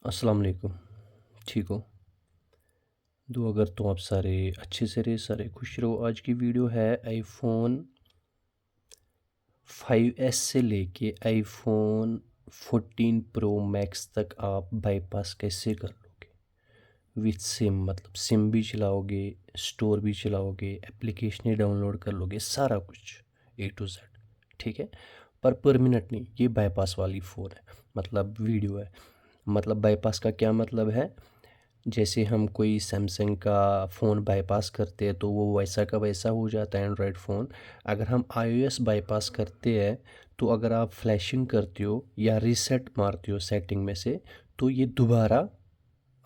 अस्सलाम वालेकुम। ठीक हो? दुआ करता हूँ आप सारे अच्छे से रहे, सारे खुश रहो। आज की वीडियो है आईफोन 5S से लेके आईफोन 14 प्रो मैक्स तक आप बाईपास कैसे कर लोगे विथ सिम। मतलब सिम भी चलाओगे, स्टोर भी चलाओगे, एप्लीकेशनें डाउनलोड कर लोगे, सारा कुछ ए टू जेड। ठीक है, पर परमानेंट नहीं, ये बाईपास वाली फ़ोन है, मतलब वीडियो है। मतलब बाईपास का क्या मतलब है? जैसे हम कोई सैमसंग का फ़ोन बाईपास करते हैं तो वो वैसा का वैसा हो जाता है एंड्रॉयड फ़ोन। अगर हम आईओएस बाईपास करते हैं तो अगर आप फ्लैशिंग करते हो या रीसेट मारते हो सेटिंग में से तो ये दोबारा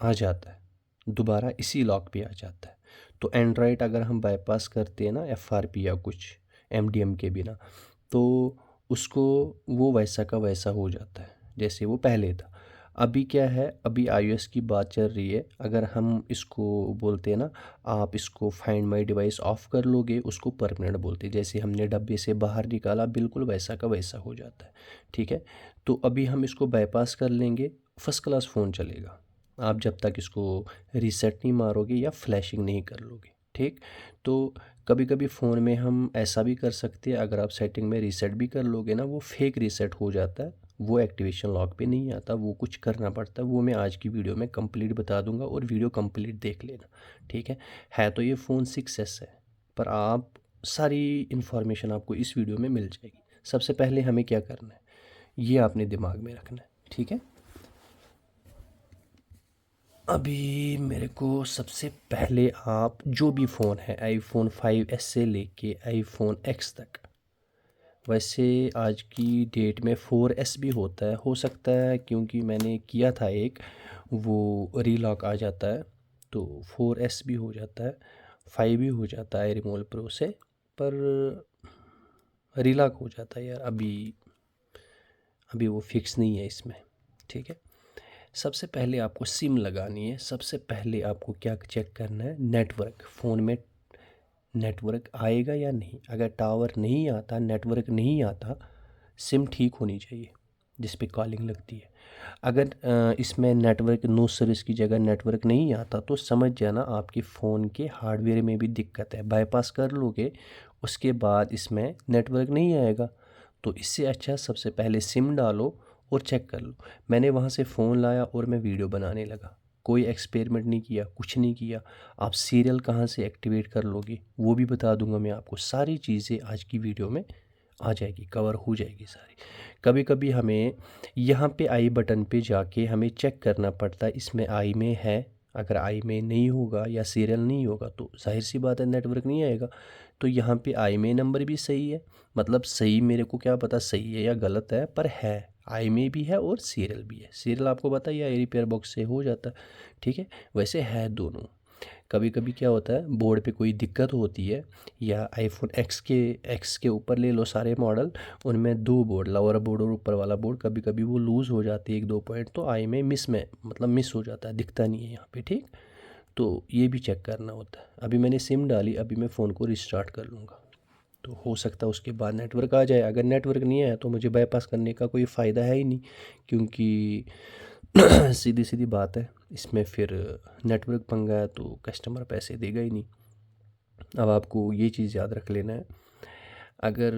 आ जाता है, दोबारा इसी लॉक पे आ जाता है। तो एंड्रॉयड अगर हम बाईपास करते हैं ना एफआरपी या कुछ एमडीएम के बिना, तो उसको वो वैसा का वैसा हो जाता है जैसे वो पहले था। अभी क्या है, अभी iOS की बात चल रही है। अगर हम इसको बोलते हैं ना, आप इसको फाइंड माय डिवाइस ऑफ कर लोगे, उसको परमानेंट बोलते हैं। जैसे हमने डब्बे से बाहर निकाला बिल्कुल वैसा का वैसा हो जाता है। ठीक है, तो अभी हम इसको बाईपास कर लेंगे, फर्स्ट क्लास फ़ोन चलेगा। आप जब तक इसको रीसेट नहीं मारोगे या फ्लैशिंग नहीं कर लोगे। ठीक, तो कभी कभी फ़ोन में हम ऐसा भी कर सकते हैं, अगर आप सेटिंग में रीसेट भी कर लोगे ना, वो फेक रीसेट हो जाता है, वो एक्टिवेशन लॉक पे नहीं आता, वो कुछ करना पड़ता है। वो मैं आज की वीडियो में कंप्लीट बता दूंगा और वीडियो कंप्लीट देख लेना। ठीक है तो ये फ़ोन 6S है, पर आप सारी इन्फॉर्मेशन आपको इस वीडियो में मिल जाएगी। सबसे पहले हमें क्या करना है, ये आपने दिमाग में रखना है। ठीक है, अभी मेरे को सबसे पहले आप जो भी फ़ोन है आईफोन 5S से लेके आईफोन X तक, वैसे आज की डेट में 4S भी होता है, हो सकता है, क्योंकि मैंने किया था एक, वो रीलॉक आ जाता है तो 4S भी हो जाता है, 5 भी हो जाता है रिमोल प्रो से, पर रीलॉक हो जाता है यार। अभी अभी वो फिक्स नहीं है इसमें। ठीक है, सबसे पहले आपको सिम लगानी है। सबसे पहले आपको क्या चेक करना है, नेटवर्क। फ़ोन में नेटवर्क आएगा या नहीं। अगर टावर नहीं आता, नेटवर्क नहीं आता, सिम ठीक होनी चाहिए जिस पे कॉलिंग लगती है। अगर इसमें नेटवर्क, नो सर्विस की जगह नेटवर्क नहीं आता, तो समझ जाना आपके फ़ोन के हार्डवेयर में भी दिक्कत है। बाईपास कर लोगे, उसके बाद इसमें नेटवर्क नहीं आएगा। तो इससे अच्छा सबसे पहले सिम डालो और चेक कर लो। मैंने वहाँ से फ़ोन लाया और मैं वीडियो बनाने लगा, कोई एक्सपेरिमेंट नहीं किया, कुछ नहीं किया। आप सीरियल कहाँ से एक्टिवेट कर लोगे वो भी बता दूंगा मैं आपको। सारी चीज़ें आज की वीडियो में आ जाएगी, कवर हो जाएगी सारी। कभी कभी हमें यहाँ पे आई बटन पे जाके हमें चेक करना पड़ता है इसमें आई में है। अगर आई में नहीं होगा या सीरियल नहीं होगा तो जाहिर सी बात है नेटवर्क नहीं आएगा। तो यहाँ पे आई में नंबर भी सही है, मतलब सही, मेरे को क्या पता सही है या गलत है, पर है, आई में भी है और सीरियल भी है। सीरियल आपको पता ही है, रिपेयर बॉक्स से हो जाता है। ठीक है, वैसे है दोनों। कभी कभी क्या होता है, बोर्ड पे कोई दिक्कत होती है, या आईफोन एक्स के ऊपर ले लो सारे मॉडल, उनमें दो बोर्ड, लोअर बोर्ड और ऊपर वाला बोर्ड, कभी कभी वो लूज़ हो जाती है एक दो पॉइंट, तो आई में मतलब मिस हो जाता है, दिखता नहीं है यहाँ पे। ठीक, तो ये भी चेक करना होता है। अभी मैंने सिम डाली, अभी मैं फ़ोन को रिस्टार्ट कर लूँगा, तो हो सकता है उसके बाद नेटवर्क आ जाए। अगर नेटवर्क नहीं आया तो मुझे बाईपास करने का कोई फ़ायदा है ही नहीं, क्योंकि सीधी सीधी बात है, इसमें फिर नेटवर्क पंगा है तो कस्टमर पैसे देगा ही नहीं। अब आपको ये चीज़ याद रख लेना है, अगर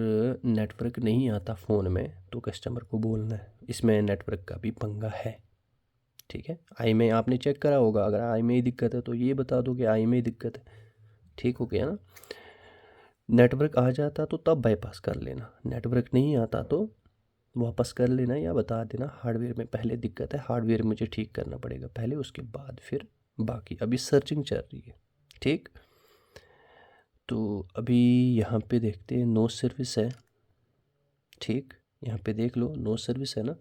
नेटवर्क नहीं आता फ़ोन में तो कस्टमर को बोलना है इसमें नेटवर्क का भी पंगा है। ठीक है, आई में आपने चेक करा होगा, अगर आई में ही दिक्कत है तो ये बता दो कि आई में ही दिक्कत है। ठीक हो गया ना। नेटवर्क आ जाता तो तब बाईपास कर लेना, नेटवर्क नहीं आता तो वापस कर लेना या बता देना हार्डवेयर में पहले दिक्कत है, हार्डवेयर मुझे ठीक करना पड़ेगा पहले, उसके बाद फिर बाकी। अभी सर्चिंग चल रही है। ठीक, तो अभी यहाँ पे देखते हैं, नो सर्विस है। ठीक, यहाँ पे देख लो, नो सर्विस है ना।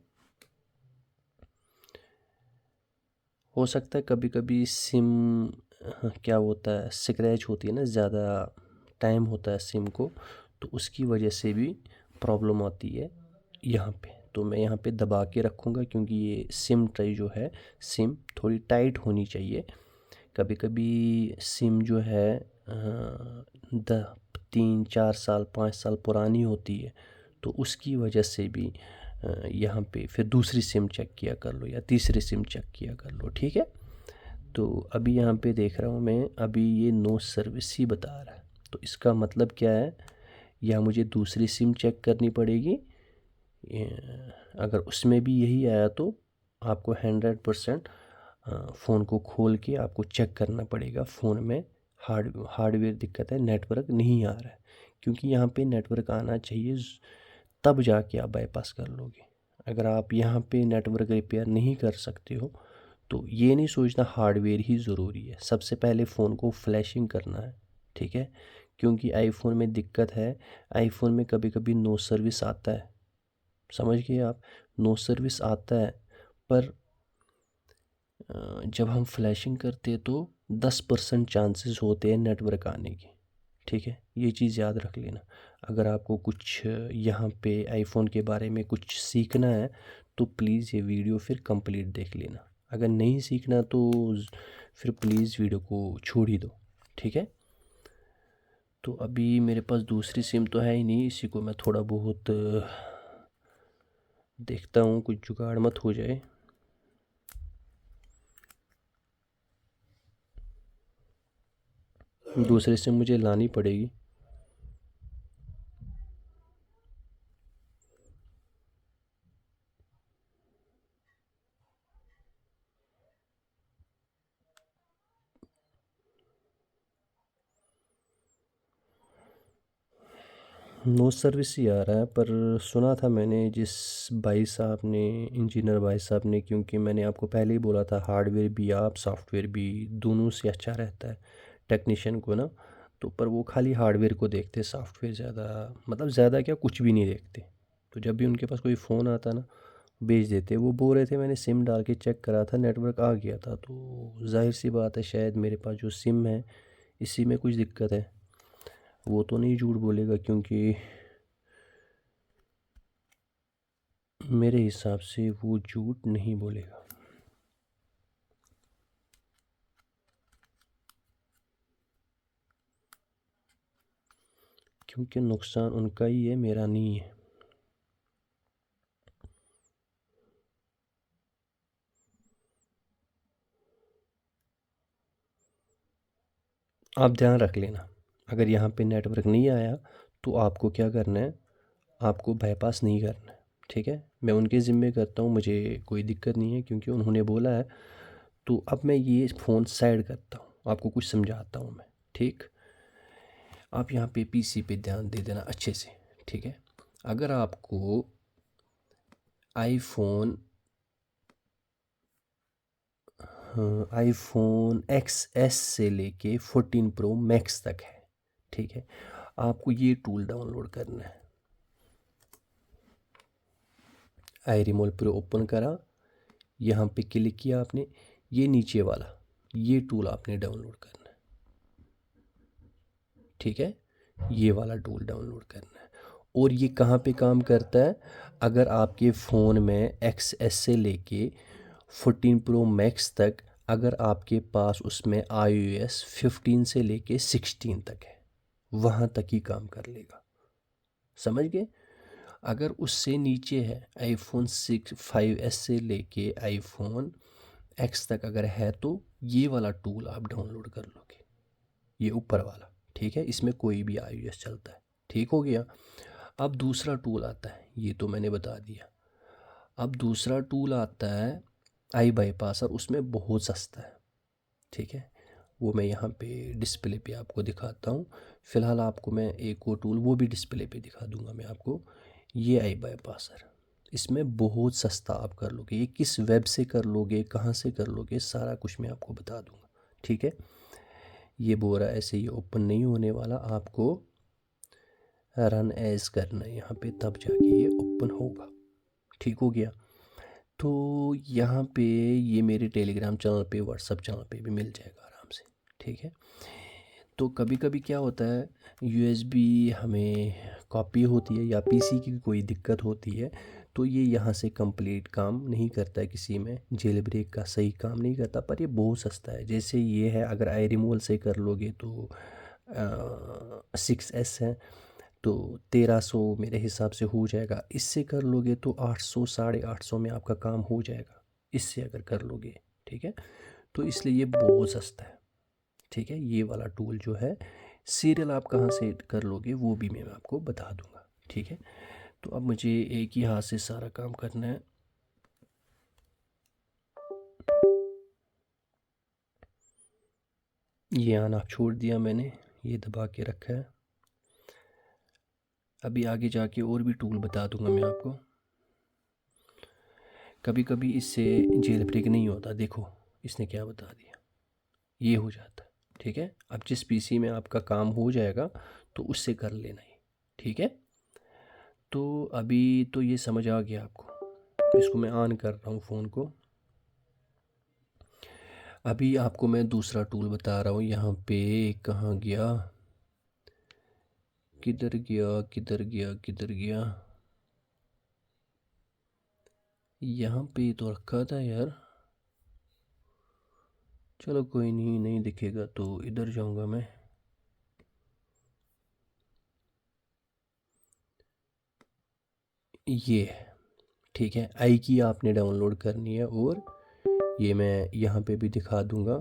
हो सकता है कभी कभी सिम, हाँ, क्या होता है, स्क्रैच होती है ना, ज़्यादा टाइम होता है सिम को, तो उसकी वजह से भी प्रॉब्लम आती है यहाँ पे। तो मैं यहाँ पे दबा के रखूँगा, क्योंकि ये सिम ट्रे जो है, सिम थोड़ी टाइट होनी चाहिए। कभी कभी सिम जो है द 3 4 साल 5 साल पुरानी होती है, तो उसकी वजह से भी यहाँ पे फिर दूसरी सिम चेक किया कर लो या तीसरी सिम चेक किया कर लो, ठीक है। तो अभी यहाँ पे देख रहा हूँ मैं, अभी ये नो सर्विस ही बता रहा है, तो इसका मतलब क्या है, या मुझे दूसरी सिम चेक करनी पड़ेगी। अगर उसमें भी यही आया तो आपको 100% फ़ोन को खोल के आपको चेक करना पड़ेगा फ़ोन में हार्डवेयर दिक्कत है, नेटवर्क नहीं आ रहा है, क्योंकि यहाँ पे नेटवर्क आना चाहिए, तब जाके आप बाईपास कर लोगे। अगर आप यहाँ पे नेटवर्क रिपेयर नहीं कर सकते हो तो ये नहीं सोचना हार्डवेयर ही ज़रूरी है, सबसे पहले फ़ोन को फ्लैशिंग करना है, ठीक है। क्योंकि आईफोन में दिक्कत है, आईफोन में कभी कभी नो सर्विस आता है, समझ गए आप, नो सर्विस आता है, पर जब हम फ्लैशिंग करते हैं तो 10% चांसेस होते हैं नेटवर्क आने के, ठीक है। ये चीज़ याद रख लेना। अगर आपको कुछ यहाँ पे आईफोन के बारे में कुछ सीखना है तो प्लीज़ ये वीडियो फिर कंप्लीट देख लेना, अगर नहीं सीखना तो फिर प्लीज़ वीडियो को छोड़ ही दो, ठीक है। तो अभी मेरे पास दूसरी सिम तो है ही नहीं, इसी को मैं थोड़ा बहुत देखता हूँ कुछ जुगाड़ मत हो जाए। दूसरी सिम मुझे लानी पड़ेगी। नो सर्विस ही आ रहा है, पर सुना था मैंने जिस भाई साहब ने, इंजीनियर भाई साहब ने, क्योंकि मैंने आपको पहले ही बोला था हार्डवेयर भी आप सॉफ्टवेयर भी दोनों से अच्छा रहता है टेक्नीशियन को ना, तो पर वो खाली हार्डवेयर को देखते, सॉफ्टवेयर ज़्यादा, मतलब ज़्यादा क्या, कुछ भी नहीं देखते। तो जब भी उनके पास कोई फ़ोन आता ना भेज देते। वो बोल रहे थे मैंने सिम डाल के चेक करा था, नेटवर्क आ गया था, तो जाहिर सी बात है शायद मेरे पास जो सिम है इसी में कुछ दिक्कत है। वो तो नहीं झूठ बोलेगा, क्योंकि मेरे हिसाब से वो झूठ नहीं बोलेगा। क्योंकि नुकसान उनका ही है, मेरा नहीं है। आप ध्यान रख लेना, अगर यहाँ पे नेटवर्क नहीं आया तो आपको क्या करना है, आपको बाईपास नहीं करना है, ठीक है। मैं उनके ज़िम्मे करता हूँ, मुझे कोई दिक्कत नहीं है, क्योंकि उन्होंने बोला है। तो अब मैं ये फ़ोन साइड करता हूँ, आपको कुछ समझाता हूँ मैं, ठीक। आप यहाँ पे पीसी पे ध्यान दे देना अच्छे से, ठीक है। अगर आपको आईफोन आईफोन XS से लेके 14 प्रो मैक्स तक है, ठीक है, आपको ये टूल डाउनलोड करना है। आई रिमोल प्रो ओपन करा, यहाँ पे क्लिक किया आपने, ये नीचे वाला ये टूल आपने डाउनलोड करना है, ठीक है। ये वाला टूल डाउनलोड करना है। और ये कहाँ पे काम करता है, अगर आपके फ़ोन में XS से लेके 14 प्रो मैक्स तक, अगर आपके पास उसमें iOS 15 से लेके 16 तक है, वहाँ तक ही काम कर लेगा, समझ गए। अगर उससे नीचे है आईफोन 5S से लेके आईफोन X तक अगर है, तो ये वाला टूल आप डाउनलोड कर लोगे, ये ऊपर वाला, ठीक है। इसमें कोई भी iOS चलता है, ठीक हो गया। अब दूसरा टूल आता है, ये तो मैंने बता दिया। अब दूसरा टूल आता है आई बाईपासर, उसमें बहुत सस्ता है, ठीक है। वो मैं यहाँ पे डिस्प्ले पे आपको दिखाता हूँ। फ़िलहाल आपको मैं एक और टूल वो भी डिस्प्ले पे दिखा दूँगा मैं आपको। ये आई बाईपासर, इसमें बहुत सस्ता आप कर लोगे। ये किस वेब से कर लोगे, कहाँ से कर लोगे, सारा कुछ मैं आपको बता दूँगा, ठीक है। ये बोरा ऐसे ही ओपन नहीं होने वाला, आपको रन एज करना है यहाँ पे, तब जाके ये ओपन होगा, ठीक हो गया। तो यहाँ पे ये मेरे टेलीग्राम चैनल पे, व्हाट्सअप चैनल पे भी मिल जाएगा आराम से, ठीक है। तो कभी कभी क्या होता है, यूएसबी हमें कॉपी होती है या पीसी की कोई दिक्कत होती है, तो ये यहाँ से कंप्लीट काम नहीं करता है, किसी में जेल ब्रेक का सही काम नहीं करता। पर ये बहुत सस्ता है, जैसे ये है, अगर आई रिमूवल से कर लोगे तो 6S है, तो 1300 मेरे हिसाब से हो जाएगा। इससे कर लोगे तो 800 850 में आपका काम हो जाएगा, इससे अगर कर लोगे। ठीक है, तो इसलिए ये बहुत सस्ता है। ठीक है, ये वाला टूल जो है, सीरियल आप कहाँ से कर लोगे वो भी मैं आपको बता दूंगा। ठीक है, तो अब मुझे एक ही हाथ से सारा काम करना है। ये ऑन ऑफ छोड़ दिया मैंने, ये दबा के रखा है। अभी आगे जाके और भी टूल बता दूंगा मैं आपको। कभी कभी इससे जेल ब्रेक नहीं होता, देखो इसने क्या बता दिया, ये हो जाता है। ठीक है, अब जिस पीसी में आपका काम हो जाएगा तो उससे कर लेना ही। ठीक है, तो अभी तो ये समझ आ गया आपको। इसको मैं ऑन कर रहा हूँ फ़ोन को। अभी आपको मैं दूसरा टूल बता रहा हूँ। यहाँ पे कहाँ गया, किधर गया किधर गया किधर गया, यहाँ पे तो रखा था यार। चलो कोई नहीं, नहीं दिखेगा तो इधर जाऊँगा मैं। ये ठीक है, आई की आपने डाउनलोड करनी है, और ये मैं यहाँ पे भी दिखा दूँगा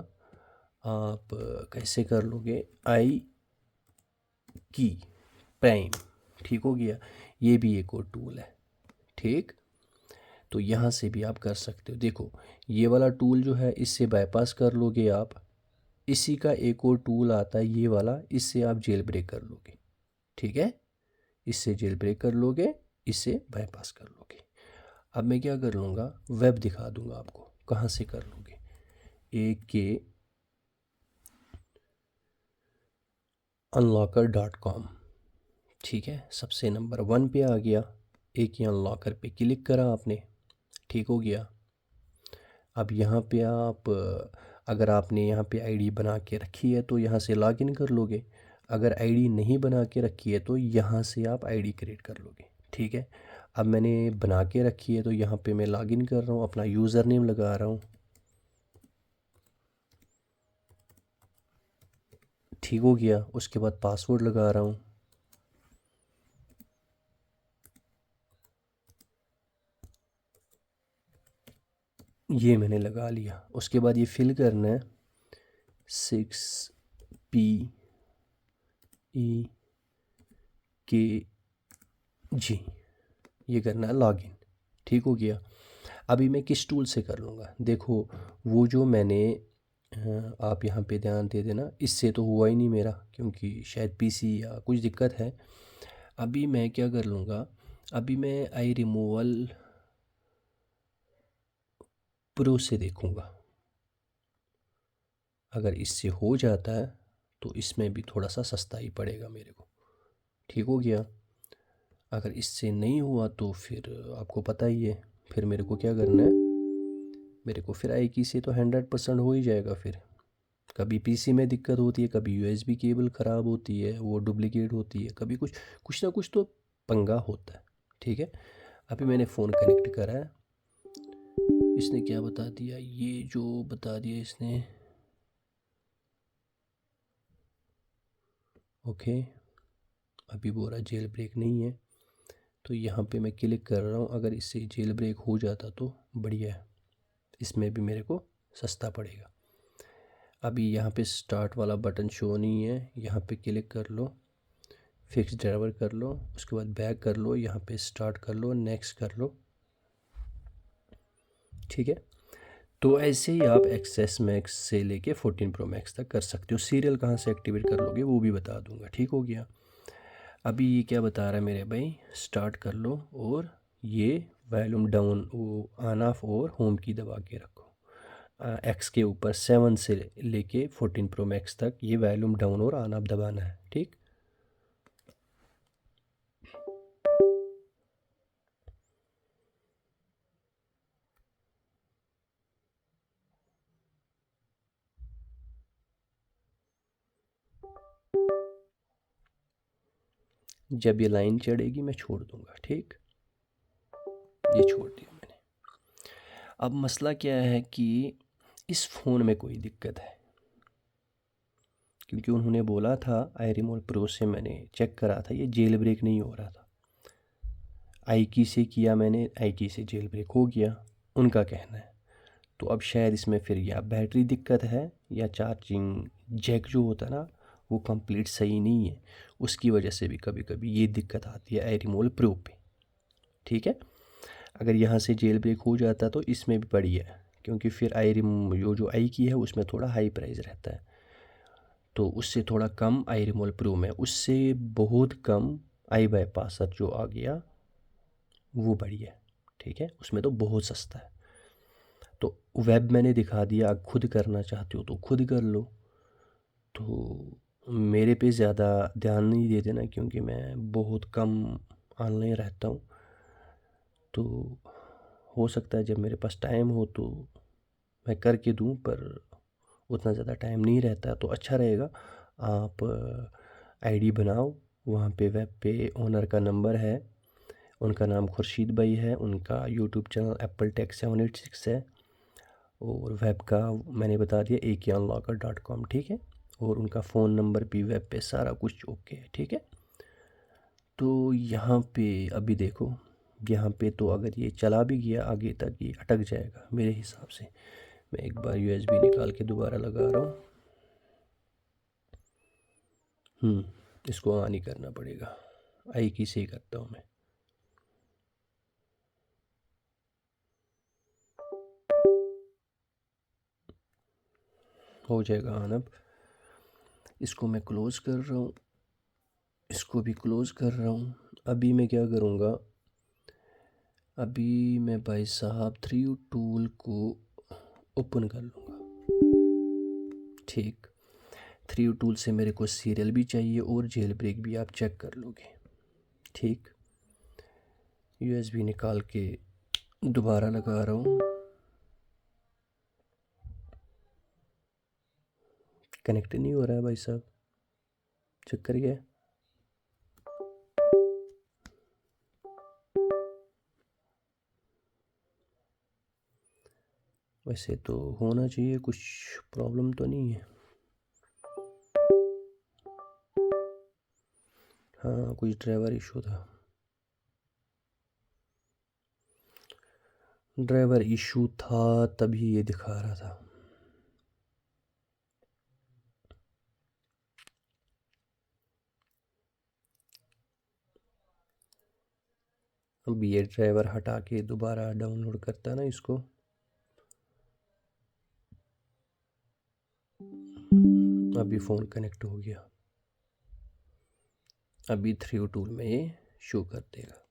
आप कैसे कर लोगे। आई की प्राइम, ठीक हो गया। ये भी एक और टूल है। ठीक, तो यहाँ से भी आप कर सकते हो। देखो ये वाला टूल जो है, इससे बाईपास कर लोगे आप। इसी का एक और टूल आता है ये वाला, इससे आप जेल ब्रेक कर लोगे। ठीक है, इससे जेल ब्रेक कर लोगे, इससे बाईपास कर लोगे। अब मैं क्या कर लूँगा, वेब दिखा दूँगा आपको कहाँ से कर लोगे। AK unlocker.com। ठीक है, सबसे नंबर 1 पे आ गया। AK अनलॉकर पे क्लिक करा आपने, ठीक हो गया। अब यहाँ पे आप अगर आपने यहाँ पे आईडी बना के रखी है तो यहाँ से लॉगिन कर लोगे। अगर आईडी नहीं बना के रखी है तो यहाँ से आप आईडी क्रिएट कर लोगे। ठीक है, अब मैंने बना के रखी है तो यहाँ पे मैं लॉगिन कर रहा हूँ, अपना यूज़र नेम लगा रहा हूँ। ठीक हो गया, उसके बाद पासवर्ड लगा रहा हूँ। ये मैंने लगा लिया। उसके बाद ये फिल करना है 6PEKG, ये करना है लॉगिन। ठीक हो गया। अभी मैं किस टूल से कर लूँगा, देखो वो जो मैंने आप यहाँ पे ध्यान दे देना, इससे तो हुआ ही नहीं मेरा, क्योंकि शायद पीसी या कुछ दिक्कत है। अभी मैं क्या कर लूँगा, अभी मैं आई रिमूवल प्रो से देखूँगा। अगर इससे हो जाता है तो इसमें भी थोड़ा सा सस्ता ही पड़ेगा मेरे को। ठीक हो गया। अगर इससे नहीं हुआ तो फिर आपको पता ही है, फिर मेरे को क्या करना है, मेरे को फिर आई की से तो 100% हो ही जाएगा। फिर कभी पीसी में दिक्कत होती है, कभी यूएसबी केबल ख़राब होती है, वो डुप्लीकेट होती है, कभी कुछ कुछ ना कुछ तो पंगा होता है। ठीक है, अभी मैंने फ़ोन कनेक्ट करा है। इसने क्या बता दिया, ये जो बता दिया इसने, ओके। अभी बोल रहा जेल ब्रेक नहीं है, तो यहाँ पे मैं क्लिक कर रहा हूँ। अगर इससे जेल ब्रेक हो जाता तो बढ़िया है, इसमें भी मेरे को सस्ता पड़ेगा। अभी यहाँ पे स्टार्ट वाला बटन शो नहीं है, यहाँ पे क्लिक कर लो, फिक्स ड्राइवर कर लो, उसके बाद बैक कर लो, यहाँ पे स्टार्ट कर लो, नेक्स्ट कर लो। ठीक है, तो ऐसे ही आप एक्सेस मैक्स से लेके 14 प्रो मैक्स तक कर सकते हो। सीरियल कहाँ से एक्टिवेट कर लोगे वो भी बता दूंगा। ठीक हो गया। अभी ये क्या बता रहा है मेरे भाई, स्टार्ट कर लो और ये वॉल्यूम डाउन वो ऑन ऑफ और होम की दबा के रखो। एक्स के ऊपर 7 से लेके 14 प्रो मैक्स तक ये वॉल्यूम डाउन और ऑन ऑफ दबाना है। ठीक, जब ये लाइन चढ़ेगी मैं छोड़ दूंगा। ठीक, ये छोड़ दिया मैंने। अब मसला क्या है कि इस फ़ोन में कोई दिक्कत है, क्योंकि उन्होंने बोला था आई रिमोट प्रो से मैंने चेक करा था, ये जेल ब्रेक नहीं हो रहा था। आई की से किया मैंने, आई की से जेल ब्रेक हो गया, उनका कहना है। तो अब शायद इसमें फिर या बैटरी दिक्कत है या चार्जिंग जैक जो होता है ना वो कंप्लीट सही नहीं है, उसकी वजह से भी कभी कभी ये दिक्कत आती है आई रिमोट प्रो पे। ठीक है, अगर यहाँ से जेल ब्रेक हो जाता तो इसमें भी बढ़िया है, क्योंकि फिर आई रिम जो आई की है उसमें थोड़ा हाई प्राइस रहता है, तो उससे थोड़ा कम आई रिमोट प्रो में, उससे बहुत कम आई बाईपासर जो आ गया वो बढ़िया है। ठीक है, उसमें तो बहुत सस्ता है। तो वेब मैंने दिखा दिया, आप खुद करना चाहते हो तो खुद कर लो। तो मेरे पे ज़्यादा ध्यान नहीं दे देना, क्योंकि मैं बहुत कम ऑनलाइन रहता हूँ। तो हो सकता है जब मेरे पास टाइम हो तो मैं करके दूँ, पर उतना ज़्यादा टाइम नहीं रहता। तो अच्छा रहेगा आप आईडी बनाओ, वहाँ पे वेब पे ओनर का नंबर है, उनका नाम खुर्शीद भाई है, उनका यूट्यूब चैनल एप्पल टेक 786 है, और वेब का मैंने बता दिया akunlocker.com। ठीक है, और उनका फ़ोन नंबर भी वेब पे सारा कुछ ओके है। ठीक है, तो यहाँ पे अभी देखो, यहाँ पे तो अगर ये चला भी गया आगे तक ये अटक जाएगा मेरे हिसाब से। मैं एक बार यूएसबी निकाल के दोबारा लगा रहा हूँ। इसको ऑन ही करना पड़ेगा, आई की से ही करता हूँ मैं। हो जाएगा ऑन। अब इसको मैं क्लोज़ कर रहा हूँ, इसको भी क्लोज़ कर रहा हूँ। अभी मैं क्या करूँगा, अभी मैं भाई साहब 3U टूल को ओपन कर लूँगा। ठीक, 3U टूल से मेरे को सीरियल भी चाहिए और जेल ब्रेक भी आप चेक कर लोगे। ठीक, यूएसबी निकाल के दोबारा लगा रहा हूँ, कनेक्ट नहीं हो रहा है भाई साहब, चक्कर क्या है? वैसे तो होना चाहिए, कुछ प्रॉब्लम तो नहीं है। हाँ, कुछ ड्राइवर इशू था, ड्राइवर इशू था तभी ये दिखा रहा था। अब ये ड्राइवर हटा के दोबारा डाउनलोड करता है ना इसको। अभी फ़ोन कनेक्ट हो गया, अभी 3U टूल में ये शो कर देगा।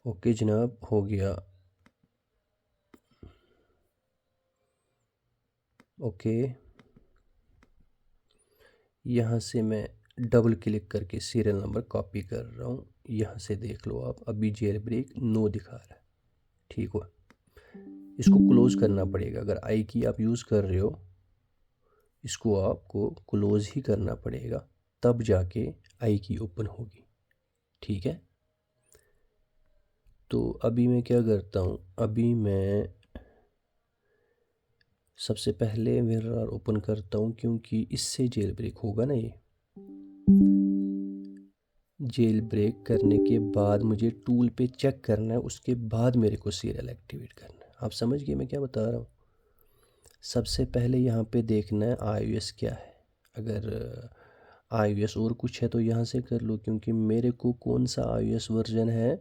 ओके जनाब, हो गया। ओके, यहाँ से मैं डबल क्लिक करके सीरियल नंबर कॉपी कर रहा हूँ। यहाँ से देख लो आप, अभी जेल ब्रेक नो दिखा रहा है। ठीक हो, इसको क्लोज़ करना पड़ेगा। अगर आई की आप यूज़ कर रहे हो, इसको आपको क्लोज़ ही करना पड़ेगा, तब जाके आई की ओपन होगी। ठीक है, तो अभी मैं क्या करता हूँ, अभी मैं सबसे पहले मिरर ओपन करता हूँ, क्योंकि इससे जेल ब्रेक होगा ना। ये जेल ब्रेक करने के बाद मुझे टूल पे चेक करना है, उसके बाद मेरे को सीरियल एक्टिवेट करना है। आप समझ गए मैं क्या बता रहा हूँ? सबसे पहले यहाँ पे देखना है iOS क्या है। अगर iOS और कुछ है तो यहाँ से कर लो, क्योंकि मेरे को कौन सा iOS वर्जन है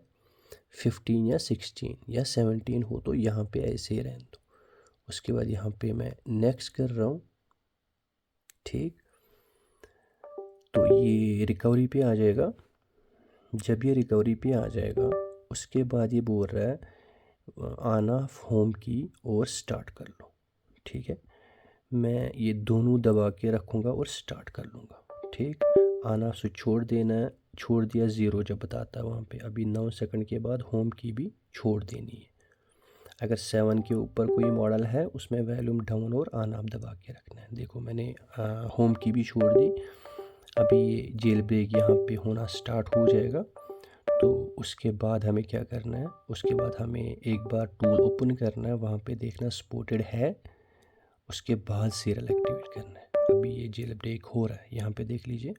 15 या 16 या 17 हो तो यहाँ पे ऐसे ही रहने दो। उसके बाद यहाँ पे मैं नेक्स्ट कर रहा हूँ। ठीक, तो ये रिकवरी पे आ जाएगा। जब ये रिकवरी पे आ जाएगा उसके बाद ये बोल रहा है आना होम की और स्टार्ट कर लो। ठीक है, मैं ये दोनों दबा के रखूँगा और स्टार्ट कर लूँगा। ठीक, आना स्विच छोड़ देना है, छोड़ दिया, ज़ीरो जब बताता है वहाँ पे, अभी 9 सेकंड के बाद होम की भी छोड़ देनी है। अगर 7 के ऊपर कोई मॉडल है उसमें वॉल्यूम डाउन और ऑन आप दबा के रखना है। देखो मैंने होम की भी छोड़ दी। अभी ये जेल ब्रेक यहाँ पे होना स्टार्ट हो जाएगा। तो उसके बाद हमें क्या करना है, उसके बाद हमें एक बार टूल ओपन करना है, वहाँ पे देखना सपोर्टेड है, उसके बाद सीरियल एक्टिवेट करना है। अभी ये जेल ब्रेक हो रहा है, यहाँ पे देख लीजिए।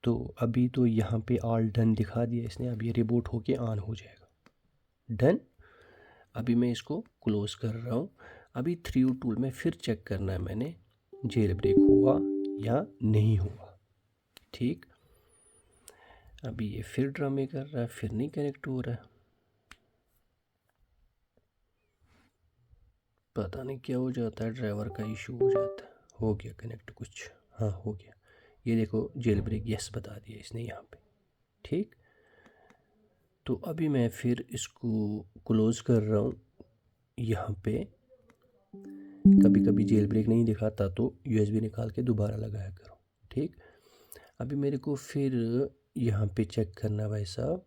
तो अभी तो यहाँ पे ऑल डन दिखा दिया इसने, अब ये रिबूट होके ऑन हो जाएगा। डन। अभी मैं इसको क्लोज कर रहा हूँ। अभी 3U टूल में फिर चेक करना है मैंने जेल ब्रेक हुआ या नहीं हुआ। ठीक, अभी ये फिर ड्रामे कर रहा है, फिर नहीं कनेक्ट हो रहा है, पता नहीं क्या हो जाता है, ड्राइवर का इशू हो जाता है। हो गया कनेक्ट कुछ, हाँ हो गया। ये देखो जेल ब्रेक यस बता दिया इसने यहाँ पे। ठीक, तो अभी मैं फिर इसको क्लोज कर रहा हूँ। यहाँ पे कभी कभी जेल ब्रेक नहीं दिखाता तो USB निकाल के दोबारा लगाया करो। ठीक, अभी मेरे को फिर यहाँ पे चेक करना भाई साहब,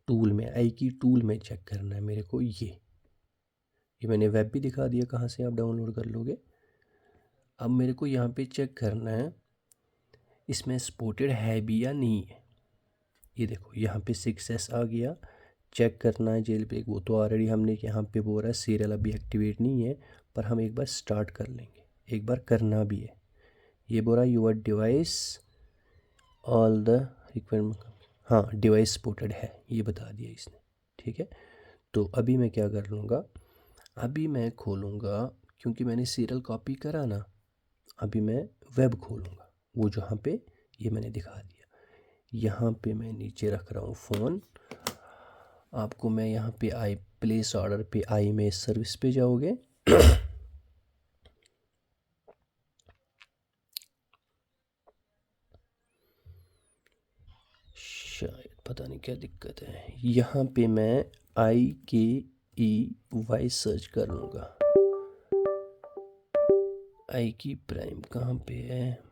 टूल में आई की टूल में चेक करना है मेरे को। ये मैंने वेब भी दिखा दिया कहाँ से आप डाउनलोड कर लोगे। अब मेरे को यहाँ पे चेक करना है इसमें सपोर्टेड है भी या नहीं है। ये देखो यहाँ पे 6S आ गया। चेक करना है जेल ब्रेक, वो तो ऑलरेडी हमने यहाँ पे बोल रहा है सीरियल अभी एक्टिवेट नहीं है, पर हम एक बार स्टार्ट कर लेंगे, एक बार करना भी है। ये बोल रहा your device all the requirement, हाँ डिवाइस सपोर्टेड है, ये बता दिया इसने। ठीक है, तो अभी मैं क्या कर लूँगा, अभी मैं खोलूँगा, क्योंकि मैंने सीरियल कॉपी करा ना, अभी मैं वेब खोलूँगा, वो जहाँ पे ये मैंने दिखा दिया। यहाँ पे मैं नीचे रख रहा हूँ फ़ोन। आपको मैं यहाँ पे आई प्लेस ऑर्डर पे आई में सर्विस पे जाओगे। शायद पता नहीं क्या दिक्कत है, यहाँ पे मैं IKEY सर्च कर लूँगा। आई की प्राइम कहाँ पे है,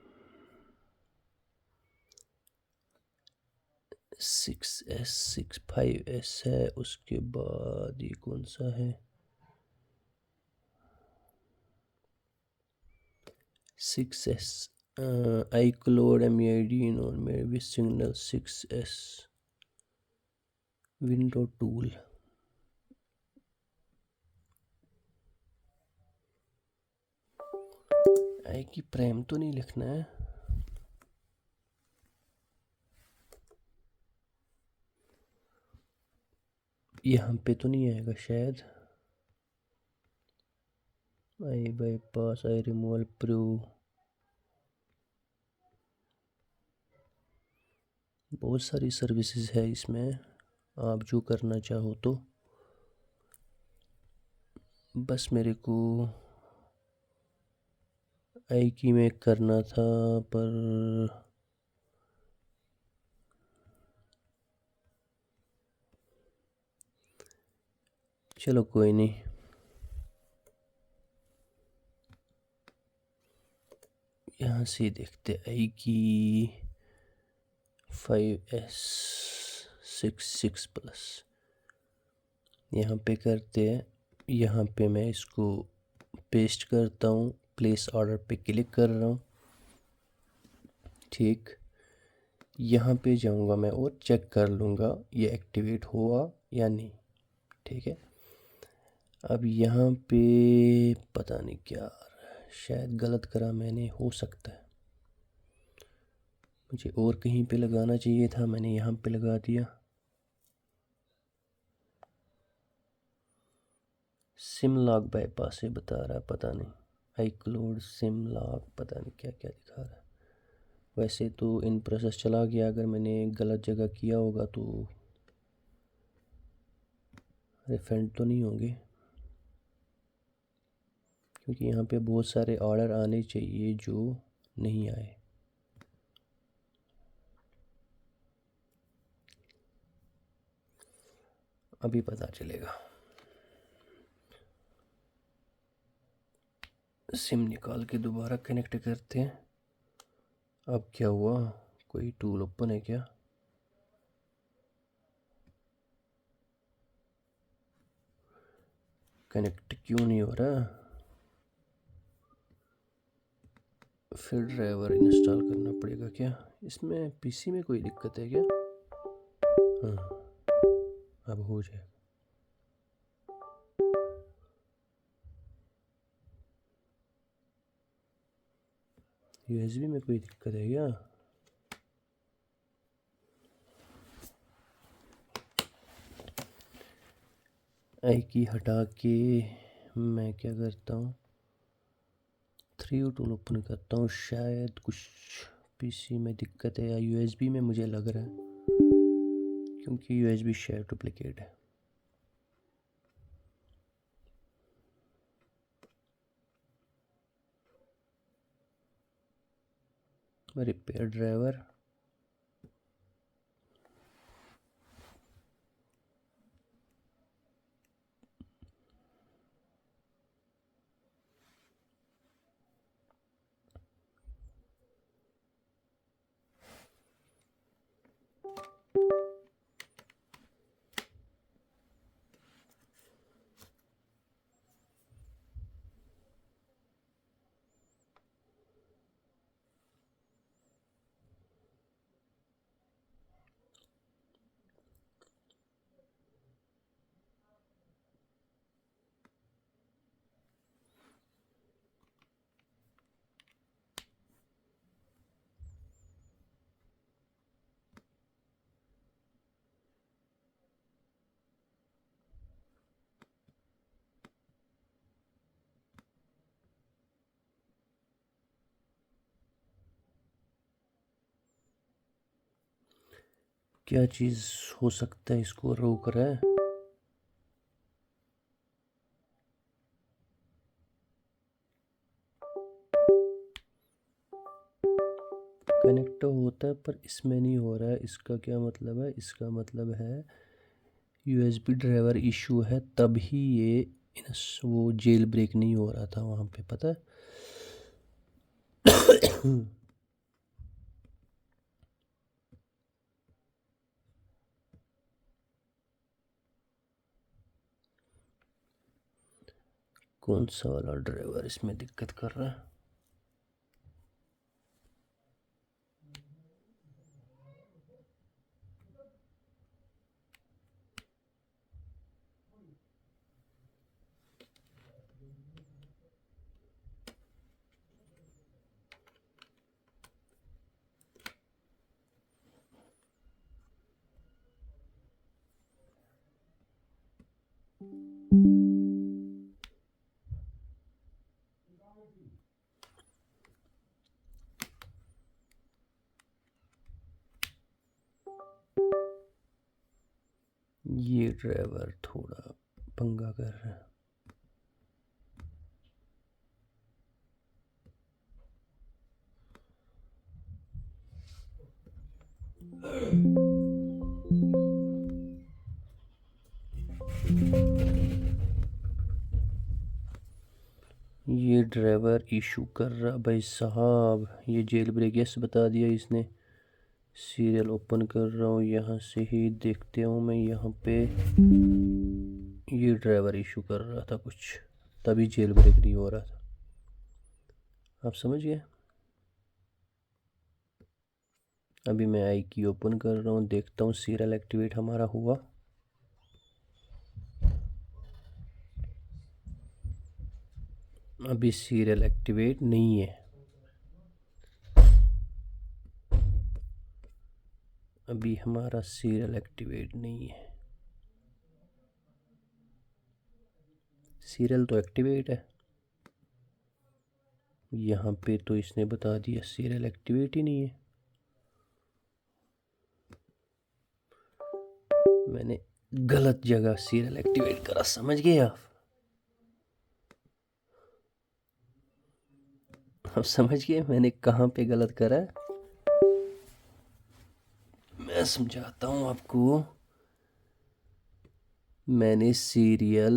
6S 65S है, उसके बाद ये कौन सा है, 6S आई क्लोड MID नॉन में भी सिग्नल 6S विंडो टूल। आई की प्राइम तो नहीं लिखना है, यहाँ पे तो नहीं आएगा शायद। आई बाईपास, आई रिमूवल प्रूव, बहुत सारी सर्विसेज है इसमें, आप जो करना चाहो तो। बस मेरे को आई की में करना था, पर चलो कोई नहीं। यहाँ से देखते आई की 5S 66 प्लस, यहाँ पे करते हैं। यहाँ पे मैं इसको पेस्ट करता हूँ, प्लेस ऑर्डर पे क्लिक कर रहा हूँ। ठीक, यहाँ पे जाऊँगा मैं और चेक कर लूँगा ये एक्टिवेट हुआ या नहीं। ठीक है, अब यहाँ पे पता नहीं क्या, शायद गलत करा मैंने, हो सकता है मुझे और कहीं पे लगाना चाहिए था, मैंने यहाँ पे लगा दिया। सिम लॉक बाईपास से बता रहा है, पता नहीं, आई क्लोड सिम लॉक, पता नहीं क्या क्या दिखा रहा है। वैसे तो इन प्रोसेस चला गया, अगर मैंने गलत जगह किया होगा तो रिफंड तो नहीं होंगे, क्योंकि यहाँ पे बहुत सारे ऑर्डर आने चाहिए जो नहीं आए। अभी पता चलेगा। सिम निकाल के दोबारा कनेक्ट करते हैं। अब क्या हुआ, कोई टूल ओपन है क्या, कनेक्ट क्यों नहीं हो रहा, फिर ड्राइवर इंस्टॉल करना पड़ेगा क्या, इसमें PC में कोई दिक्कत है क्या। हाँ अब हो जाएगा। यूएसबी में कोई दिक्कत है क्या? आई की हटा के मैं क्या करता हूँ, 3U टूल ओपन करता हूँ। शायद कुछ पीसी में दिक्कत है या यूएसबी में, मुझे लग रहा है, क्योंकि यूएसबी शायद डुप्लीकेट है। रिपेयर ड्राइवर, क्या चीज़ हो सकता है इसको रोक रहा है? कनेक्ट तो होता है पर इसमें नहीं हो रहा है। इसका क्या मतलब है? इसका मतलब है यूएसबी ड्राइवर इशू है, तभी ये वो जेल ब्रेक नहीं हो रहा था वहाँ पे, पता है? कौन सा वाला ड्राइवर इसमें दिक्कत कर रहा है? ये ड्राइवर थोड़ा पंगा कर रहा है। ये ड्राइवर इशू कर रहा भाई साहब। ये जेल ब्रेक यस बता दिया इसने। सीरियल ओपन कर रहा हूँ, यहाँ से ही देखते हूँ मैं। यहाँ पे ये ड्राइवर इशू कर रहा था कुछ, तभी जेल ब्रेक नहीं हो रहा था। आप समझ गए? अभी मैं आई की ओपन कर रहा हूँ, देखता हूँ सीरियल एक्टिवेट हमारा हुआ। अभी सीरियल एक्टिवेट नहीं है। अभी हमारा सीरियल एक्टिवेट नहीं है। सीरियल तो एक्टिवेट है। यहाँ पे तो इसने बता दिया सीरियल एक्टिवेट ही नहीं है। मैंने गलत जगह सीरियल एक्टिवेट करा, समझ गए आप? आप समझ गए मैंने कहाँ पे गलत करा है? मैं समझाता हूँ आपको। मैंने सीरियल,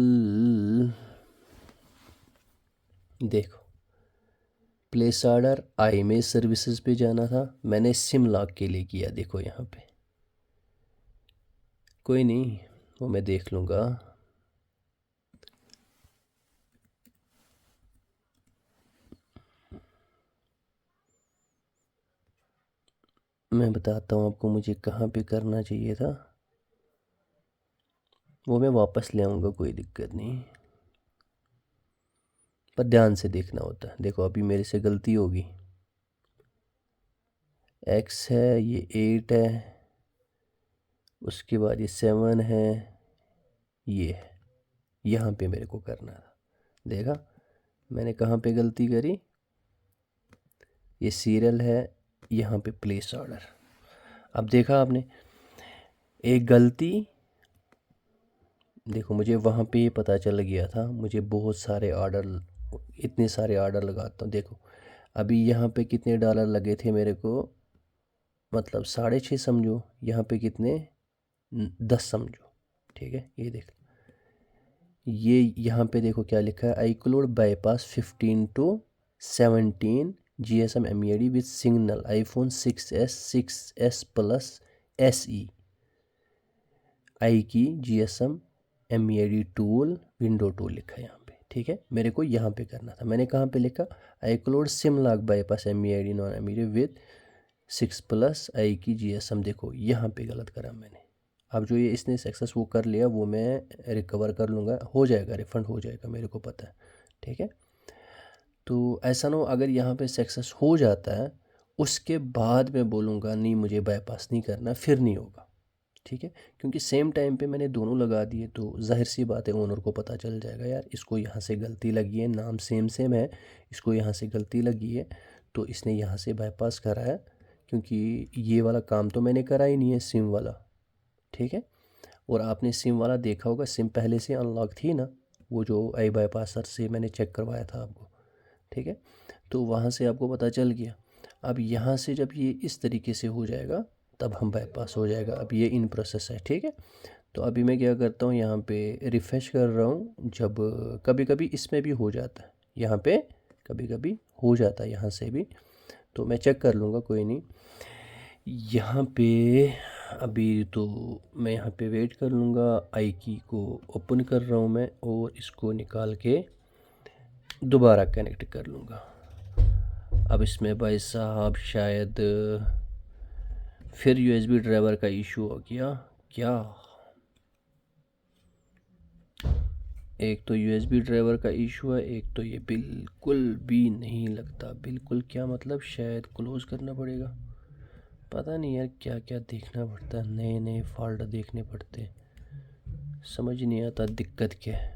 देखो, प्लेस ऑर्डर IMEI सर्विसेज पे जाना था, मैंने सिम लॉक के लिए किया। देखो यहाँ पे, कोई नहीं, वो मैं देख लूँगा। मैं बताता हूँ आपको मुझे कहाँ पे करना चाहिए था। वो मैं वापस ले आऊँगा, कोई दिक्कत नहीं, पर ध्यान से देखना होता है। देखो अभी मेरे से गलती होगी। एक्स है, ये 8 है, उसके बाद ये 7 है, ये है। यहाँ पे मेरे को करना था, देखा मैंने कहाँ पे गलती करी। ये सीरियल है, यहाँ पे प्लेस ऑर्डर। अब देखा आपने एक गलती, देखो मुझे वहाँ पे ये पता चल गया था, मुझे बहुत सारे ऑर्डर, इतने सारे ऑर्डर लगाता हूँ। देखो अभी यहाँ पे कितने डॉलर लगे थे मेरे को, मतलब 6.5 समझो, यहाँ पे कितने 10 समझो, ठीक है। ये देख, ये यहाँ पे देखो क्या लिखा है, iCloud bypass 15 to 17 GSM MEAD with signal iPhone 6s 6s Plus SE आई की GSM MEAD tool window tool लिखा है यहाँ पे, ठीक है। मेरे को यहाँ पे करना था, मैंने कहाँ पे लिखा iCloud SIM lock bypass MEAD non MEAD with 6 plus आई की GSM, देखो यहाँ पे गलत करा मैंने। अब जो ये इसने सक्सेस वो कर लिया, वो मैं रिकवर कर लूँगा, हो जाएगा, रिफ़ंड हो जाएगा, मेरे को पता है, ठीक है। तो ऐसा ना हो अगर यहाँ पे सक्सेस हो जाता है उसके बाद मैं बोलूँगा नहीं मुझे बाईपास नहीं करना, फिर नहीं होगा, ठीक है। क्योंकि सेम टाइम पे मैंने दोनों लगा दिए तो जाहिर सी बात है ओनर को पता चल जाएगा यार इसको यहाँ से गलती लगी है, नाम सेम सेम है, इसको यहाँ से गलती लगी है तो इसने यहाँ से बाईपास करा है, क्योंकि ये वाला काम तो मैंने करा ही नहीं है सिम वाला, ठीक है। और आपने सिम वाला देखा होगा, सिम पहले से अनलॉक थी ना, वो जो आई बाईपासर से मैंने चेक करवाया था आपको, ठीक है। तो वहाँ से आपको पता चल गया। अब यहाँ से जब ये इस तरीके से हो जाएगा तब हम बाईपास हो जाएगा। अब ये इन प्रोसेस है, ठीक है। तो अभी मैं क्या करता हूँ, यहाँ पे रिफ़्रेश कर रहा हूँ, जब कभी कभी इसमें भी हो जाता है, यहाँ पे कभी कभी हो जाता है यहाँ से भी, तो मैं चेक कर लूँगा, कोई नहीं। यहाँ पे अभी तो मैं यहाँ पे वेट कर लूँगा, आई की को ओपन कर रहा हूँ मैं और इसको निकाल के दोबारा कनेक्ट कर लूँगा। अब इसमें भाई साहब शायद फिर USB ड्राइवर का इशू हो गया क्या। एक तो USB ड्राइवर का इशू है, एक तो ये बिल्कुल भी नहीं लगता, बिल्कुल क्या मतलब शायद क्लोज़ करना पड़ेगा, पता नहीं यार क्या क्या देखना पड़ता है, नए नए फॉल्ट देखने पड़ते, समझ नहीं आता दिक्कत क्या है।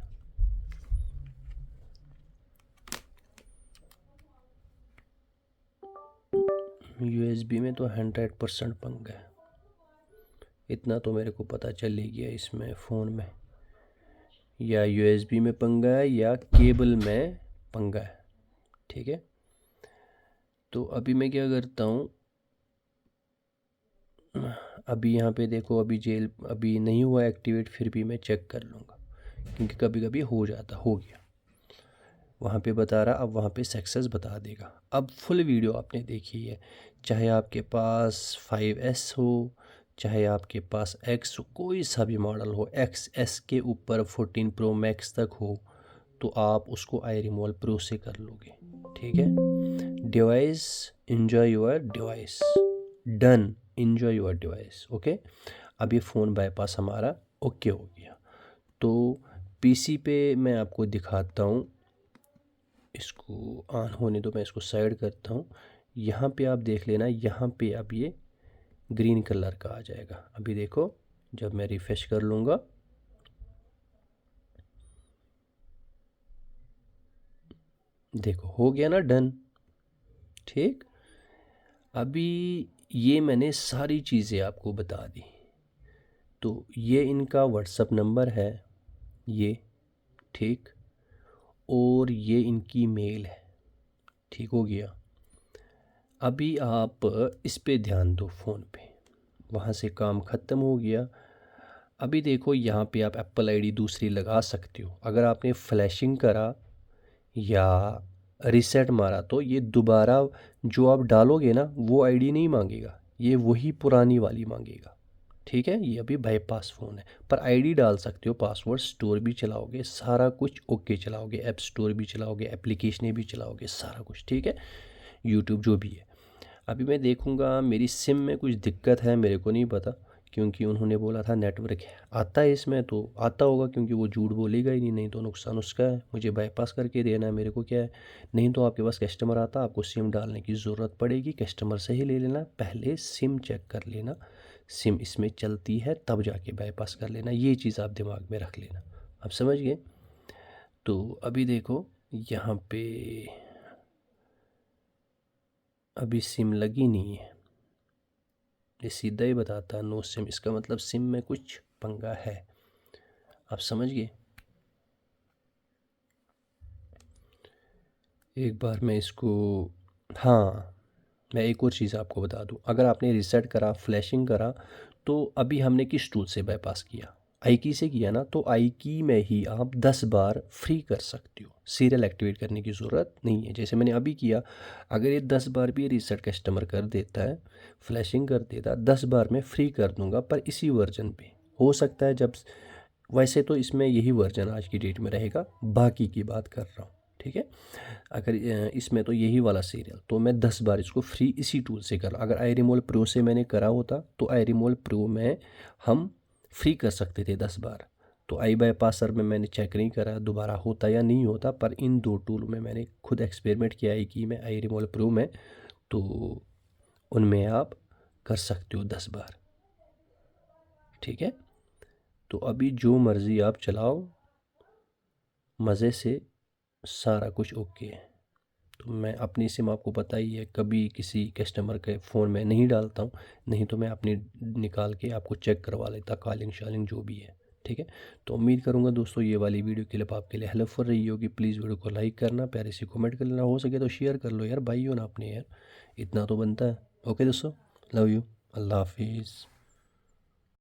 USB में तो 100% पंगा है, इतना तो मेरे को पता चल ही गया इसमें फ़ोन में, या USB में पंगा है या केबल में पंगा है, ठीक है। तो अभी मैं क्या करता हूँ, अभी यहाँ पे देखो अभी जेल अभी नहीं हुआ एक्टिवेट, फिर भी मैं चेक कर लूँगा क्योंकि कभी कभी हो जाता, हो गया वहाँ पे बता रहा, अब वहाँ पे सक्सेस बता देगा। अब फुल वीडियो आपने देखी है, चाहे आपके पास 5S हो, चाहे आपके पास X हो, कोई सा भी मॉडल हो, XS के ऊपर 14 Pro Max तक हो, तो आप उसको iRemoval Pro से कर लोगे, ठीक है। Device enjoy your device, done, enjoy your device, okay. अब ये फ़ोन बाईपास हमारा ओके हो गया। तो PC पे मैं आपको दिखाता हूँ, इसको ऑन होने दो, मैं इसको साइड करता हूँ। यहाँ पे आप देख लेना, यहाँ पे अब ये ग्रीन कलर का आ जाएगा। अभी देखो जब मैं रिफ्रेश कर लूँगा, देखो हो गया ना डन, ठीक। अभी ये मैंने सारी चीज़ें आपको बता दी, तो ये इनका व्हाट्सअप नंबर है ये, ठीक, और ये इनकी मेल है, ठीक हो गया। अभी आप इस पे ध्यान दो फ़ोन पे, वहाँ से काम ख़त्म हो गया। अभी देखो यहाँ पे आप एप्पल आईडी दूसरी लगा सकते हो, अगर आपने फ्लैशिंग करा या रीसेट मारा तो ये दोबारा जो आप डालोगे ना वो आईडी नहीं मांगेगा, ये वही पुरानी वाली मांगेगा, ठीक है। ये अभी बाईपास फ़ोन है, पर आईडी डाल सकते हो, पासवर्ड स्टोर भी चलाओगे, सारा कुछ ओके चलाओगे, ऐप स्टोर भी चलाओगे, एप्लीकेशनें भी चलाओगे, सारा कुछ ठीक है, यूट्यूब जो भी है। अभी मैं देखूंगा मेरी सिम में कुछ दिक्कत है, मेरे को नहीं पता, क्योंकि उन्होंने बोला था नेटवर्क आता है इसमें, तो आता होगा क्योंकि वो झूठ बोलेगा ही नहीं, नहीं तो नुकसान उसका है, मुझे बाईपास करके देना है, मेरे को क्या है। नहीं तो आपके पास कस्टमर आता, आपको सिम डालने की ज़रूरत पड़ेगी, कस्टमर से ही ले लेना, पहले सिम चेक कर लेना, सिम इसमें चलती है तब जाके बाईपास कर लेना, ये चीज़ आप दिमाग में रख लेना। आप समझ गए। तो अभी देखो यहाँ पे अभी सिम लगी नहीं है, ये सीधा ही बताता नो सिम, इसका मतलब सिम में कुछ पंगा है। आप समझ गए। एक बार मैं इसको, हाँ मैं एक और चीज़ आपको बता दूं, अगर आपने रीसेट करा, फ्लैशिंग करा, तो अभी हमने किस टूल से बाईपास किया, आई की से किया ना, तो आई की में ही आप 10 बार फ्री कर सकते हो, सीरियल एक्टिवेट करने की ज़रूरत नहीं है। जैसे मैंने अभी किया, अगर ये 10 बार भी रीसेट कस्टमर कर देता है, फ्लैशिंग कर देता, 10 बार मैं फ्री कर दूंगा, पर इसी वर्जन पे हो सकता है जब, वैसे तो इसमें यही वर्जन आज की डेट में रहेगा, बाकी की बात कर रहा हूँ, ठीक है। अगर इसमें तो यही वाला सीरियल, तो मैं 10 बार इसको फ्री इसी टूल से कर, अगर आई रिमोल प्रो से मैंने करा होता तो आई रिमोल प्रो में हम फ्री कर सकते थे 10 बार। तो आई बाईपासर में मैंने चेक नहीं करा दोबारा होता या नहीं होता, पर इन दो टूल में मैंने खुद एक्सपेरिमेंट किया आई की में, आई रिमोल प्रो में, तो उनमें आप कर सकते हो 10 बार, ठीक है। तो अभी जो मर्ज़ी आप चलाओ मज़े से, सारा कुछ ओके है। तो मैं अपनी सिम आपको पता ही है, कभी किसी कस्टमर के फ़ोन में नहीं डालता हूँ, नहीं तो मैं अपनी निकाल के आपको चेक करवा लेता, कॉलिंग शालिंग जो भी है, ठीक है। तो उम्मीद करूँगा दोस्तों ये वाली वीडियो क्लिप आपके लिए हेल्पफुल रही होगी। प्लीज़ वीडियो को लाइक करना, प्यारे से कमेंट कर लेना, हो सके तो शेयर कर लो यार, भाई हो ना अपने यार, इतना तो बनता है। ओके दोस्तों, लव यू, अल्लाह हाफिज़।